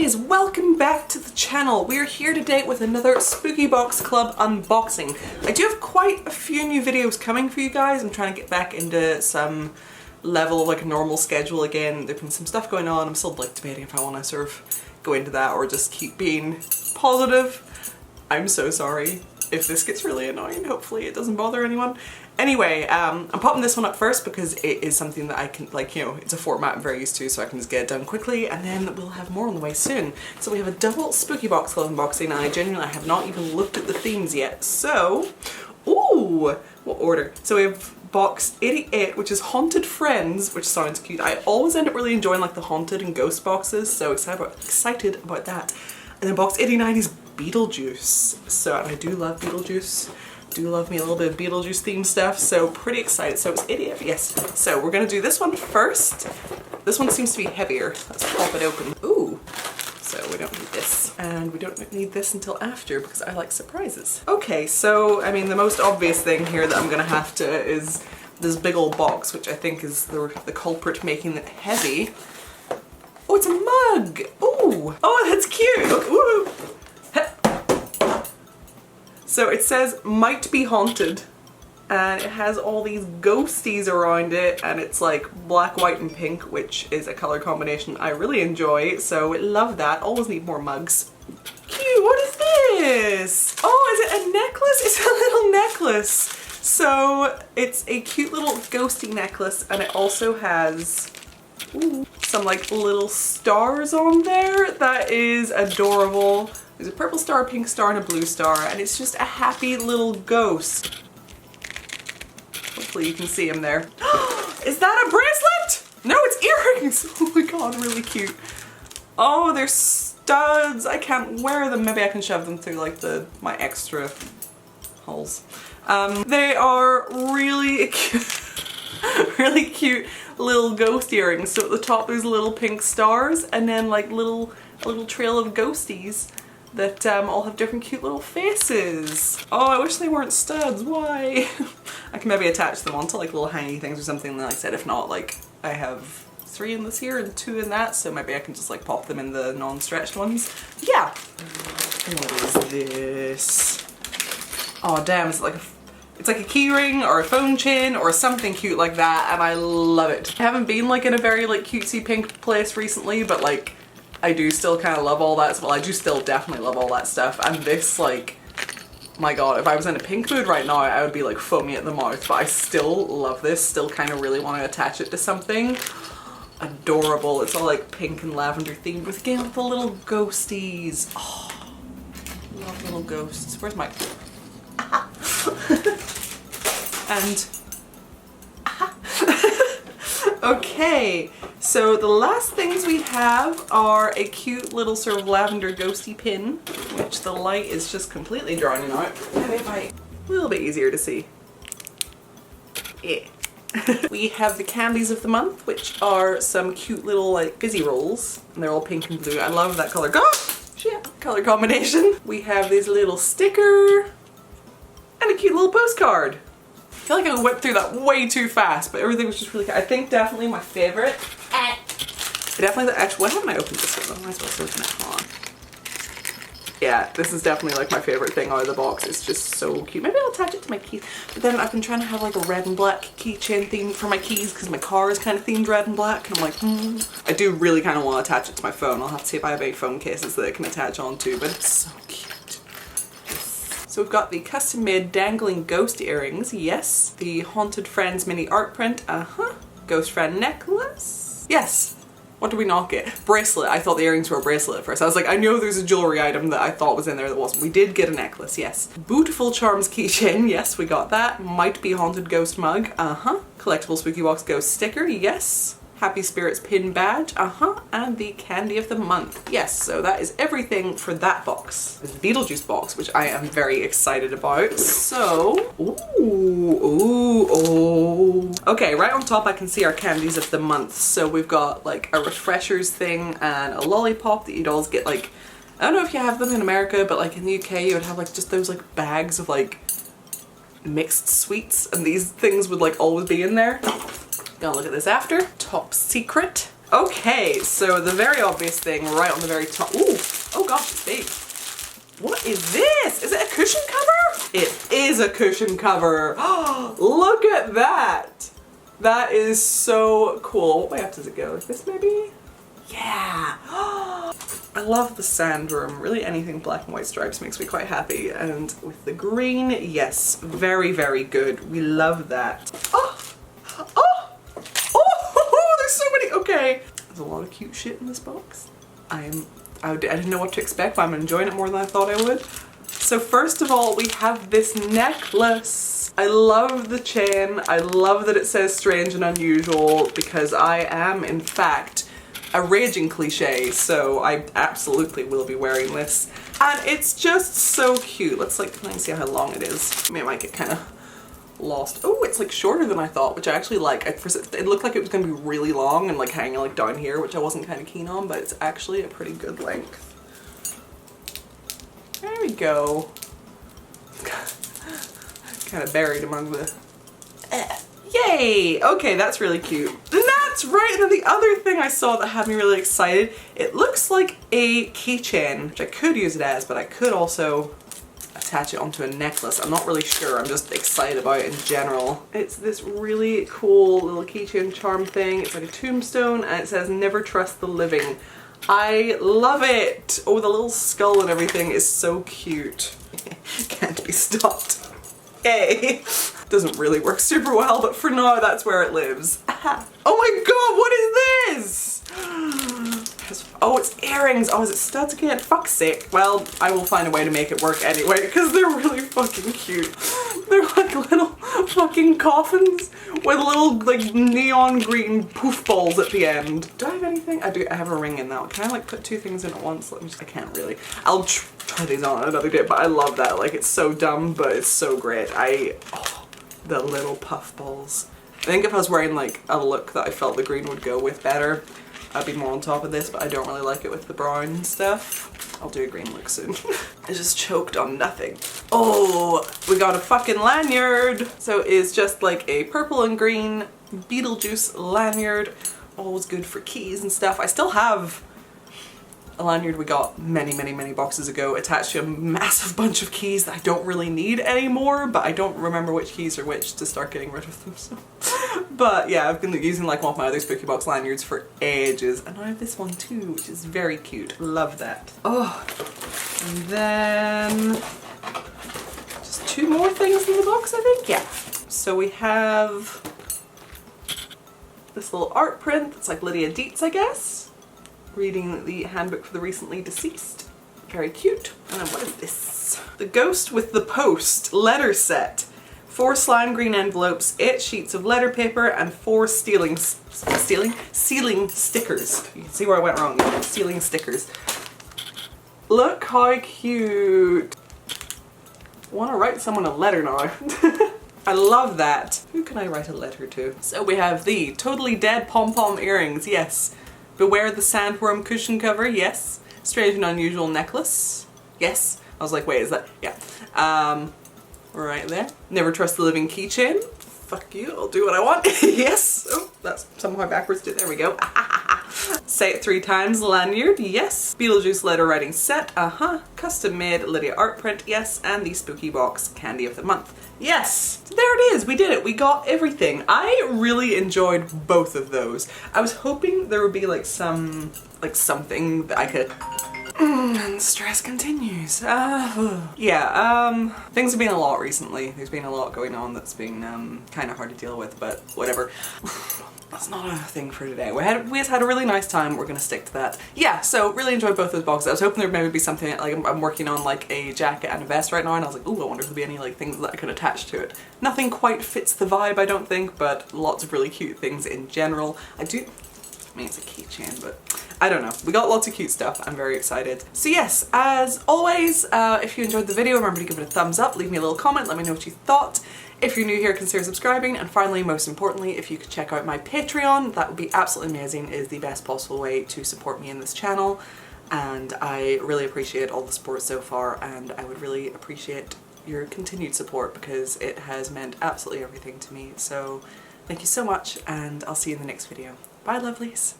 guys, welcome back to the channel. We are here today with another Spooky Box Club unboxing. I do have quite a few new videos coming for you guys. I'm trying to get back into some level of like a normal schedule again. There's been some stuff going on. I'm still like debating if I want to sort of go into that or just keep being positive. I'm so sorry if this gets really annoying. Hopefully it doesn't bother anyone. Anyway, I'm popping this one up first because it is something that I can, like, you know, it's a format I'm very used to, so I can just get it done quickly, and then we'll have more on the way soon. So we have a double Spooky Box Club unboxing, and I genuinely have not even looked at the themes yet. So, ooh, what order? So we have box 88, which is Haunted Friends, which sounds cute. I always end up really enjoying like the haunted and ghost boxes, so excited about that. And then box 89 is Beetlejuice. So I do love Beetlejuice. Do love me a little bit of Beetlejuice themed stuff, so pretty excited. So it's 88, yes. So we're gonna do this one first. This one seems to be heavier. Let's pop it open. Ooh. So we don't need this. And we don't need this until after because I like surprises. Okay, so I mean the most obvious thing here that I'm gonna have to is this big old box, which I think is the culprit making it heavy. Oh, it's a mug! Ooh! Oh, that's cute! Ooh. So it says might be haunted, and it has all these ghosties around it, and it's like black, white and pink, which is a color combination I really enjoy, so love that. Always need more mugs. Cute, what is this? Oh, is it a necklace? It's a little necklace. So it's a cute little ghosty necklace, and it also has some like little stars on there. That is adorable. There's a purple star, a pink star, and a blue star, and it's just a happy little ghost. Hopefully you can see him there. Is that a bracelet? No, it's earrings! Oh my god, really cute. Oh, they're studs. I can't wear them. Maybe I can shove them through like my extra holes. They are really cute. Really cute little ghost earrings. So at the top there's little pink stars, and then like a little trail of ghosties that all have different cute little faces. Oh, I wish they weren't studs. Why? I can maybe attach them onto like little hangy things or something. Like I said, if not, like I have 3 in this here and 2 in that, so maybe I can just like pop them in the non-stretched ones. Yeah. What is this? Oh damn, it's like a key ring or a phone chain or something cute like that, and I love it. I haven't been like in a very like cutesy pink place recently, but like I do still kind of love all that. Well, I do still definitely love all that stuff, and this, like, my god, if I was in a pink mood right now I would be like foamy at the mouth, but I still love this, still kind of really want to attach it to something. Adorable. It's all like pink and lavender themed with, again, with the little ghosties. Oh, love little ghosts. Where's my and okay, so the last things we have are a cute little sort of lavender ghosty pin, which the light is just completely drowning out. Maybe if a little bit easier to see. Yeah. We have the candies of the month, which are some cute little like fizzy rolls, and they're all pink and blue. I love that color. Color combination. We have this little sticker and a cute little postcard. I feel like I went through that way too fast, but everything was just really good. I think definitely my favorite. Definitely actually, what haven't I opened this with? What am I supposed to open it? Hold on. Yeah, this is definitely like my favorite thing out of the box. It's just so cute. Maybe I'll attach it to my keys. But then I've been trying to have like a red and black keychain theme for my keys because my car is kind of themed red and black. And I'm like, I do really kind of want to attach it to my phone. I'll have to see if I have any phone cases that I can attach onto, but it's so cute. So we've got the custom made dangling ghost earrings, yes. The Haunted Friends mini art print, Ghost friend necklace, yes. What did we not get? Bracelet. I thought the earrings were a bracelet at first. I was like, I know there's a jewelry item that I thought was in there that wasn't. We did get a necklace, yes. Beautiful Charms keychain, yes, we got that. Might be haunted ghost mug, Collectible Spooky Box ghost sticker, yes. Happy Spirits pin badge, and the candy of the month. Yes, so that is everything for that box. There's the Beetlejuice box, which I am very excited about. So, okay, right on top I can see our candies of the month. So we've got like a refreshers thing and a lollipop that you'd always get like, I don't know if you have them in America, but like in the UK you would have like just those like bags of like mixed sweets, and these things would like always be in there. Gonna look at this after. Top Secret Okay, so the very obvious thing right on the very top. Ooh, oh gosh, it's big. What is this? Is it a cushion cover? It is a cushion cover. Oh, look at that. That is so cool. What way up does it go? Like this maybe? Yeah. I love the sandworm. Really anything black and white stripes makes me quite happy. And with the green, yes, very, very good. We love that. Oh, oh, oh, there's so many. Okay. There's a lot of cute shit in this box. I didn't know what to expect, but I'm enjoying it more than I thought I would. So first of all, we have this necklace. I love the chain. I love that it says strange and unusual because I am, in fact, a raging cliche, so I absolutely will be wearing this. And it's just so cute. Let's like, let me see how long it is. I mean, it might get kind of lost. Oh, it's like shorter than I thought, which I actually like. It looked like it was going to be really long and like hanging like down here, which I wasn't kind of keen on, but it's actually a pretty good length. There we go. Kind of buried among the... Yay! Okay, that's really cute. And that's right! And then the other thing I saw that had me really excited, it looks like a keychain, which I could use it as, but I could also attach it onto a necklace. I'm not really sure. I'm just excited about it in general. It's this really cool little keychain charm thing. It's like a tombstone and it says never trust the living. I love it! Oh, the little skull and everything is so cute. Can't be stopped. Yay! Doesn't really work super well, but for now that's where it lives. Oh my god, what is this? Oh, it's earrings. Oh, is it studs again? Fuck's sake. Well, I will find a way to make it work anyway, because they're really fucking cute. They're like little fucking coffins with little like neon green poof balls at the end. Do I have anything? I do. I have a ring in that one. Can I like put two things in at once? Let me just, I can't really. I'll try these on another day, but I love that. Like, it's so dumb, but it's so great. Oh, the little puff balls. I think if I was wearing like a look that I felt the green would go with better, I'd be more on top of this, but I don't really like it with the brown stuff. I'll do a green look soon. I just choked on nothing. Oh, we got a fucking lanyard. So it's just like a purple and green Beetlejuice lanyard. Always good for keys and stuff. I still have a lanyard we got many, many, many boxes ago attached to a massive bunch of keys that I don't really need anymore, but I don't remember which keys are which to start getting rid of them, so. But yeah, I've been using like one of my other spooky box lanyards for ages, and I have this one too, which is very cute. Love that. Oh, and then just two more things in the box, I think. Yeah. So we have this little art print that's like Lydia Dietz, I guess. Reading the handbook for the recently deceased. Very cute. And then what is this? The Ghost with the Post letter set. 4 slime green envelopes, 8 sheets of letter paper, and 4 sealing stickers. You can see where I went wrong. Sealing stickers. Look how cute. I want to write someone a letter now. I love that. Who can I write a letter to? So we have the Totally Dead pom-pom earrings. Yes. Beware the Sandworm cushion cover, yes. Strange and Unusual necklace, yes. I was like, wait, is that, yeah. Right there. Never Trust the Living keychain. Fuck you, I'll do what I want. Yes. Oh, that's somehow backwards. There we go. Say it 3 times, lanyard, yes. Beetlejuice letter writing set, Custom made Lydia art print, yes. And the spooky box candy of the month. Yes! There it is! We did it! We got everything. I really enjoyed both of those. I was hoping there would be like something that I could... and stress continues. Yeah, things have been a lot recently. There's been a lot going on that's been kind of hard to deal with, but whatever. That's not a thing for today. We just had a really nice time. We're gonna stick to that. Yeah, so really enjoyed both those boxes. I was hoping there maybe be something, like I'm working on like a jacket and a vest right now, and I was like, ooh, I wonder if there'd be any like things that I could attach to it. Nothing quite fits the vibe, I don't think, but lots of really cute things in general. I mean, it's a keychain, but I don't know. We got lots of cute stuff. I'm very excited. So yes, as always, if you enjoyed the video, remember to give it a thumbs up, leave me a little comment, let me know what you thought. If you're new here, consider subscribing, and finally, most importantly, if you could check out my Patreon, that would be absolutely amazing. It is the best possible way to support me in this channel, and I really appreciate all the support so far, and I would really appreciate your continued support because it has meant absolutely everything to me. So thank you so much, and I'll see you in the next video. Bye, lovelies.